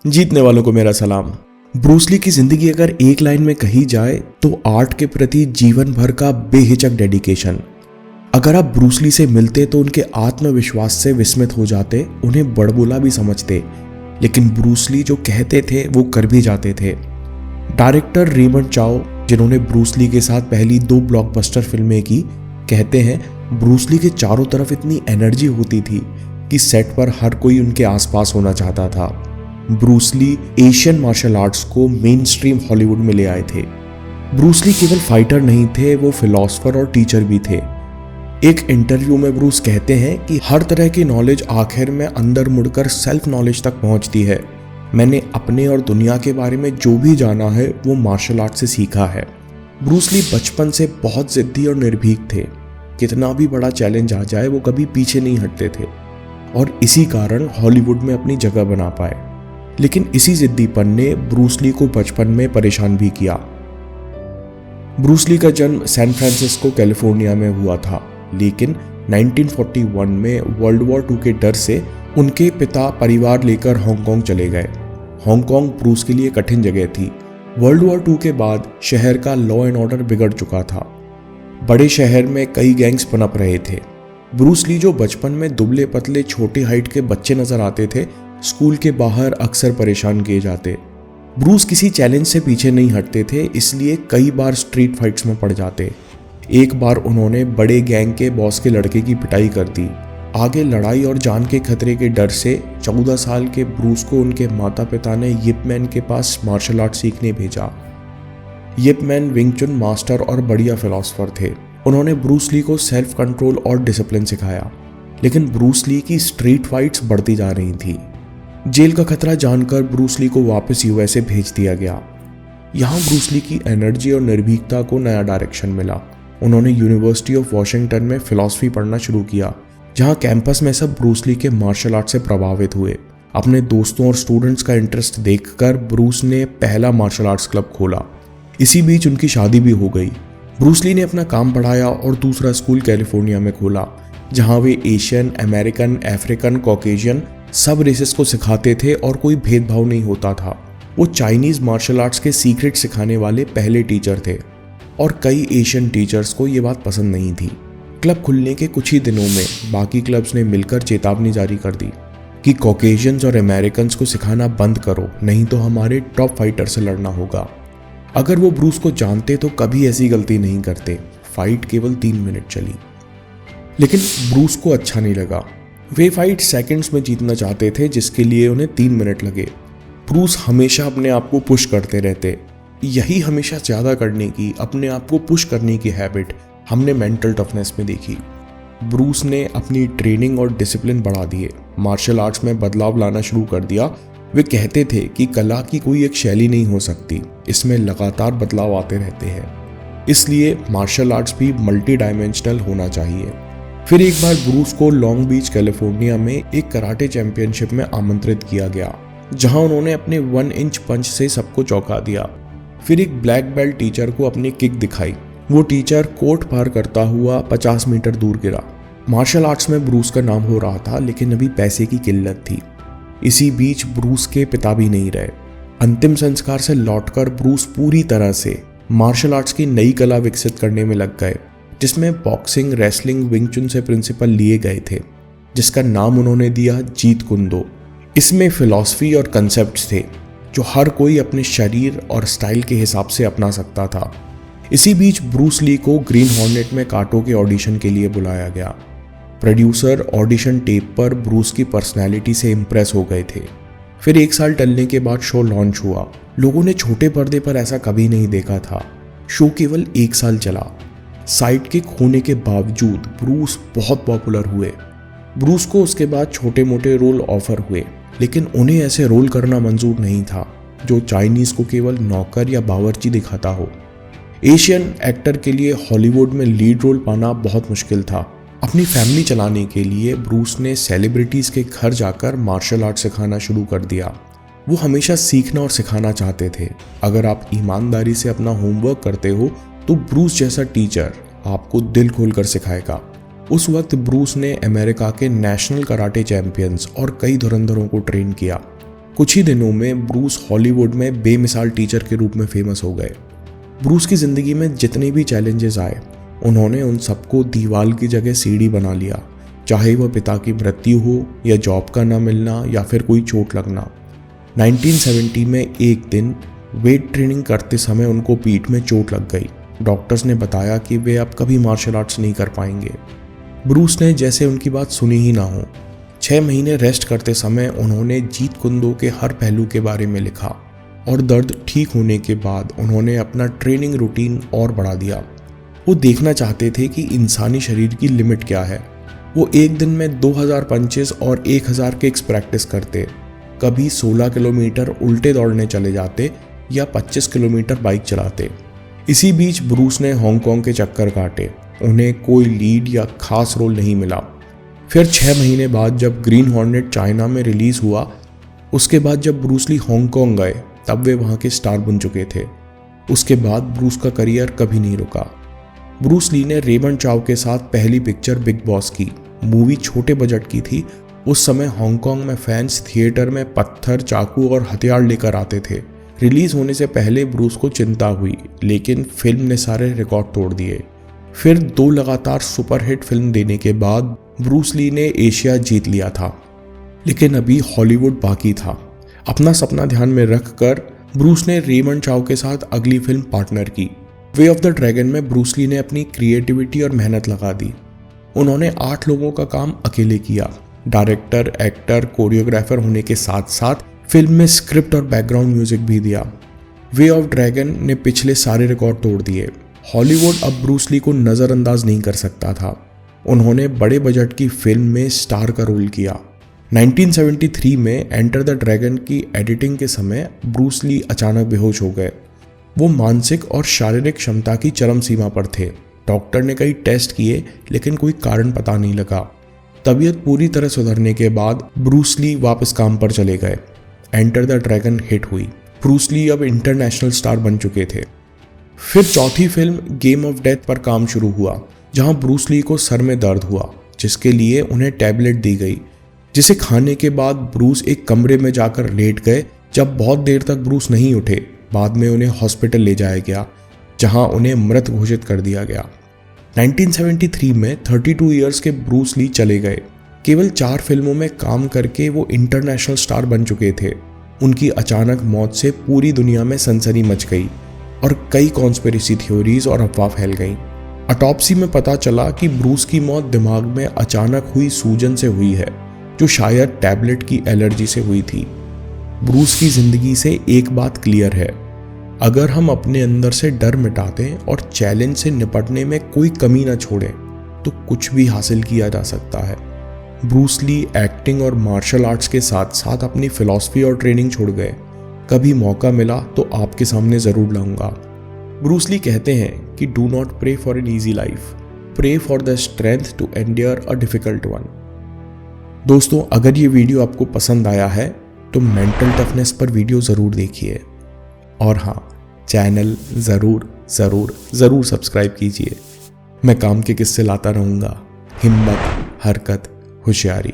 जीतने वालों को मेरा सलाम। ब्रूस ली की जिंदगी अगर एक लाइन में कही जाए तो आर्ट के प्रति जीवन भर का बेहिचक डेडिकेशन। अगर आप ब्रूस ली से मिलते तो उनके आत्मविश्वास से विस्मित हो जाते, उन्हें बड़बोला भी समझते, लेकिन ब्रूस ली जो कहते थे वो कर भी जाते थे। डायरेक्टर रेमंड चाओ, जिन्होंने ब्रूस ली के साथ पहली 2 ब्लॉकबस्टर फिल्में की, कहते हैं ब्रूस ली के चारों तरफ इतनी एनर्जी होती थी कि सेट पर हर कोई उनके आसपास होना चाहता था। Bruce Lee Asian martial arts को मेन स्ट्रीम हॉलीवुड में ले आए थे। ब्रूस ली केवल फाइटर नहीं थे, वो फिलोसफर और टीचर भी थे। एक इंटरव्यू में ब्रूस कहते हैं कि हर तरह की नॉलेज आखिर में अंदर मुड़कर सेल्फ नॉलेज तक पहुंचती है। मैंने अपने और दुनिया के बारे में जो भी जाना है वो मार्शल आर्ट से सीखा है। ब्रूस ली बचपन से बहुत जिद्दी और निर्भीक थे। कितना भी बड़ा चैलेंज आ जाए वो कभी पीछे नहीं हटते थे और इसी कारण हॉलीवुड में अपनी जगह बना पाए। लेकिन इसी जिद्दीपन ने ब्रूस ली को बचपन में परेशान भी किया। ब्रूस ली का जन्म सैन फ्रांसिस्को कैलिफोर्निया में हुआ था, लेकिन 1941 में वर्ल्ड वॉर 2 के डर से उनके पिता परिवार लेकर हांगकांग चले गए। हांगकांग ब्रूस के लिए कठिन जगह थी। वर्ल्ड वॉर 2 के बाद शहर का लॉ एंड ऑर्डर बिगड़ चुका था। बड़े शहर में कई गैंग्स पनप रहे थे। ब्रूस ली जो बचपन में दुबले पतले छोटे हाइट के बच्चे नजर आते थे, स्कूल के बाहर अक्सर परेशान किए जाते। ब्रूस किसी चैलेंज से पीछे नहीं हटते थे, इसलिए कई बार स्ट्रीट फाइट्स में पड़ जाते। एक बार उन्होंने बड़े गैंग के बॉस के लड़के की पिटाई कर दी। आगे लड़ाई और जान के खतरे के डर से 14 साल के ब्रूस को उनके माता पिता ने यिप मैन के पास मार्शल आर्ट सीखने भेजा। यिप मैन विंग चुन मास्टर और बढ़िया फिलोसफर थे। उन्होंने ब्रूस ली को सेल्फ कंट्रोल और डिसिप्लिन सिखाया, लेकिन ब्रूस ली की स्ट्रीट फाइट्स बढ़ती जा रही थी। जेल का खतरा जानकर ब्रूस ली को वापस यूएसए भेज दिया गया। यहाँ ब्रूस ली की एनर्जी और निर्भीकता को नया डायरेक्शन मिला। उन्होंने यूनिवर्सिटी ऑफ वॉशिंगटन में फिलॉसफी पढ़ना शुरू किया, जहाँ कैंपस में सब ब्रूस ली के मार्शल आर्ट से प्रभावित हुए। अपने दोस्तों और स्टूडेंट्स का इंटरेस्ट देखकर ब्रूस ने पहला मार्शल आर्ट्स क्लब खोला। इसी बीच उनकी शादी भी हो गई। ब्रूस ली ने अपना काम बढ़ाया और दूसरा स्कूल कैलिफोर्निया में खोला, जहाँ वे एशियन, अमेरिकन, अफ्रीकन, कॉकेशियन सब रेसेस को सिखाते थे और कोई भेदभाव नहीं होता था। वो चाइनीज मार्शल आर्ट्स के सीक्रेट सिखाने वाले पहले टीचर थे और कई एशियन टीचर्स को ये बात पसंद नहीं थी। क्लब खुलने के कुछ ही दिनों में बाकी क्लब्स ने मिलकर चेतावनी जारी कर दी कि कॉकेशियंस और अमेरिकन्स को सिखाना बंद करो, नहीं तो हमारे टॉप फाइटर से लड़ना होगा। अगर वो ब्रूस को जानते तो कभी ऐसी गलती नहीं करते। फाइट केवल 3 मिनट चली, लेकिन ब्रूस को अच्छा नहीं लगा। वे फाइट सेकंड्स में जीतना चाहते थे, जिसके लिए उन्हें 3 मिनट लगे। ब्रूस हमेशा अपने आप को पुश करते रहते। यही हमेशा ज़्यादा करने की, अपने आप को पुश करने की हैबिट हमने मेंटल टफनेस में देखी। ब्रूस ने अपनी ट्रेनिंग और डिसिप्लिन बढ़ा दिए, मार्शल आर्ट्स में बदलाव लाना शुरू कर दिया। वे कहते थे कि कला की कोई एक शैली नहीं हो सकती, इसमें लगातार बदलाव आते रहते हैं, इसलिए मार्शल आर्ट्स भी मल्टी डायमेंशनल होना चाहिए। फिर एक बार ब्रूस को लॉन्ग बीच कैलिफोर्निया में एक कराटे चैंपियनशिप में आमंत्रित किया गया, जहां उन्होंने अपने 1 इंच पंच से सबको चौंका दिया। फिर एक ब्लैक बेल्ट टीचर को अपनी किक दिखाई। वो टीचर कोर्ट पार करता हुआ 50 मीटर दूर गिरा। मार्शल आर्ट्स में ब्रूस का नाम हो रहा था, लेकिन अभी पैसे की किल्लत थी। इसी बीच ब्रूस के पिता भी नहीं रहे। अंतिम संस्कार से लौटकर ब्रूस पूरी तरह से मार्शल आर्ट्स की नई कला विकसित करने में लग गए, जिसमें बॉक्सिंग, रेसलिंग, विंग चुन से प्रिंसिपल लिए गए थे, जिसका नाम उन्होंने दिया जीत कुंदो। इसमें फिलॉसफी और कंसेप्ट्स थे जो हर कोई अपने शरीर और स्टाइल के हिसाब से अपना सकता था। इसी बीच ब्रूस ली को ग्रीन हॉर्नेट में काटो के ऑडिशन के लिए बुलाया गया। प्रोड्यूसर ऑडिशन टेप पर ब्रूस की पर्सनैलिटी से इम्प्रेस हो गए थे। फिर 1 साल टलने के बाद शो लॉन्च हुआ। लोगों ने छोटे पर्दे पर ऐसा कभी नहीं देखा था। शो केवल 1 साल चला। साइड किक होने के बावजूद ब्रूस बहुत पॉपुलर हुए। ब्रूस को उसके बाद छोटे मोटे रोल ऑफर हुए, लेकिन उन्हें ऐसे रोल करना मंजूर नहीं था जो चाइनीज को केवल नौकर या बावर्ची दिखाता हो। एशियन एक्टर के लिए हॉलीवुड में लीड रोल पाना बहुत मुश्किल था। अपनी फैमिली चलाने के लिए ब्रूस ने सेलिब्रिटीज के घर जाकर मार्शल आर्ट सिखाना शुरू कर दिया। वो हमेशा सीखना और सिखाना चाहते थे। अगर आप ईमानदारी से अपना होमवर्क करते हो तो ब्रूस जैसा टीचर आपको दिल खोलकर सिखाएगा। उस वक्त ब्रूस ने अमेरिका के नेशनल कराटे चैंपियंस और कई धुरंधरों को ट्रेन किया। कुछ ही दिनों में ब्रूस हॉलीवुड में बेमिसाल टीचर के रूप में फेमस हो गए। ब्रूस की जिंदगी में जितने भी चैलेंजेस आए, उन्होंने उन सबको दीवार की जगह सीढ़ी बना लिया, चाहे वह पिता की मृत्यु हो या जॉब का न मिलना या फिर कोई चोट लगना। 1970 में एक दिन वेट ट्रेनिंग करते समय उनको पीठ में चोट लग गई। डॉक्टर्स ने बताया कि वे अब कभी मार्शल आर्ट्स नहीं कर पाएंगे। ब्रूस ने जैसे उनकी बात सुनी ही ना हो। 6 महीने रेस्ट करते समय उन्होंने जीत कुंदो के हर पहलू के बारे में लिखा और दर्द ठीक होने के बाद उन्होंने अपना ट्रेनिंग रूटीन और बढ़ा दिया। वो देखना चाहते थे कि इंसानी शरीर की लिमिट क्या है। वो एक दिन में 2000 पंचेस और 1000 किक्स प्रैक्टिस करते, कभी 16 किलोमीटर उल्टे दौड़ने चले जाते या 25 किलोमीटर बाइक चलाते। इसी बीच ब्रूस ने हांगकांग के चक्कर काटे। उन्हें कोई लीड या खास रोल नहीं मिला। फिर 6 महीने बाद जब ग्रीन हॉर्नेट चाइना में रिलीज हुआ, उसके बाद जब ब्रूस ली हांगकांग गए तब वे वहाँ के स्टार बन चुके थे। उसके बाद ब्रूस का करियर कभी नहीं रुका। ब्रूस ली ने रेमंड चाओ के साथ पहली पिक्चर बिग बॉस की। मूवी छोटे बजट की थी। उस समय हांगकांग में फैंस थिएटर में पत्थर, चाकू और हथियार लेकर आते थे। रिलीज होने से पहले ब्रूस को चिंता हुई, लेकिन फिल्म ने सारे रिकॉर्ड तोड़ दिए। फिर 2 लगातार सुपरहिट फिल्म देने के बाद ब्रूस ली ने एशिया जीत लिया था, लेकिन अभी हॉलीवुड बाकी था। अपना सपना ध्यान में रखकर ब्रूस ने रेमंड चाओ के साथ अगली फिल्म पार्टनर की। वे ऑफ द ड्रैगन में ब्रूस ली ने अपनी क्रिएटिविटी और मेहनत लगा दी। उन्होंने 8 लोगों का काम अकेले किया। डायरेक्टर, एक्टर, कोरियोग्राफर होने के साथ साथ फिल्म में स्क्रिप्ट और बैकग्राउंड म्यूजिक भी दिया। वे ऑफ ड्रैगन ने पिछले सारे रिकॉर्ड तोड़ दिए। हॉलीवुड अब ब्रूस ली को नज़रअंदाज नहीं कर सकता था। उन्होंने बड़े बजट की फिल्म में स्टार का रोल किया। 1973 में एंटर द ड्रैगन की एडिटिंग के समय ब्रूस ली अचानक बेहोश हो गए। वो मानसिक और शारीरिक क्षमता की चरम सीमा पर थे। डॉक्टर ने कई टेस्ट किए, लेकिन कोई कारण पता नहीं लगा। तबीयत पूरी तरह सुधरने के बाद ब्रूस ली वापस काम पर चले गए। एंटर द ड्रैगन हिट हुई। ब्रूस ली अब इंटरनेशनल स्टार बन चुके थे। फिर चौथी फिल्म गेम ऑफ डेथ पर काम शुरू हुआ, जहां ब्रूस ली को सर में दर्द हुआ, जिसके लिए उन्हें टैबलेट दी गई, जिसे खाने के बाद ब्रूस एक कमरे में जाकर लेट गए। जब बहुत देर तक ब्रूस नहीं उठे, बाद में उन्हें हॉस्पिटल ले जाया गया, जहां उन्हें मृत घोषित कर दिया गया। 1973 में 32 इयर्स के ब्रूस ली चले गए। केवल 4 फिल्मों में काम करके वो इंटरनेशनल स्टार बन चुके थे। उनकी अचानक मौत से पूरी दुनिया में सनसनी मच गई और कई कॉन्स्पिरेसी थ्योरीज और अफवाह फैल गईं। ऑटोप्सी में पता चला कि ब्रूस की मौत दिमाग में अचानक हुई सूजन से हुई है, जो शायद टैबलेट की एलर्जी से हुई थी। ब्रूस की जिंदगी से एक बात क्लियर है, अगर हम अपने अंदर से डर मिटा दें और चैलेंज से निपटने में कोई कमी न छोड़ें, तो कुछ भी हासिल किया जा सकता है। ब्रूस ली एक्टिंग और मार्शल आर्ट्स के साथ साथ अपनी फिलॉसफी और ट्रेनिंग छोड़ गए। कभी मौका मिला तो आपके सामने जरूर लाऊंगा। ब्रूस ली कहते हैं कि do not pray for an easy life, pray for the strength to endure a difficult one. दोस्तों, अगर ये वीडियो आपको पसंद आया है तो मेंटल टफनेस पर वीडियो ज़रूर देखिए, और हाँ, चैनल ज़रूर सब्सक्राइब कीजिए। मैं काम के किस्से लाता रहूँगा। हिम्मत, हरकत, होशियारी।